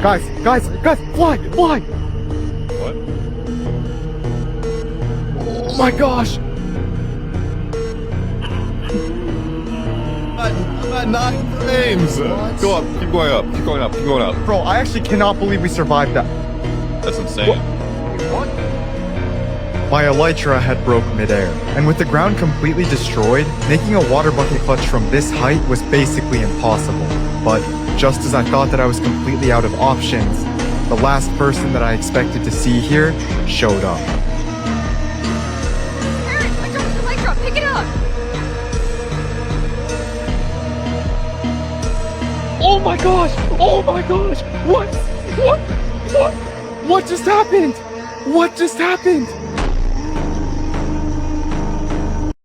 Guys, fly! What? Oh my gosh! I'm at 9 frames. What? Go up, keep going up, keep going up, keep going up. Bro, I actually cannot believe we survived that. That's insane. What? My Elytra had broke midair, and with the ground completely destroyed, making a water bucket clutch from this height was basically impossible. But just as I thought that I was completely out of options, the last person that I expected to see here showed up. Parrot, I dropped the Elytra. Pick it up. Oh my gosh! Oh my gosh! What just happened? What just happened?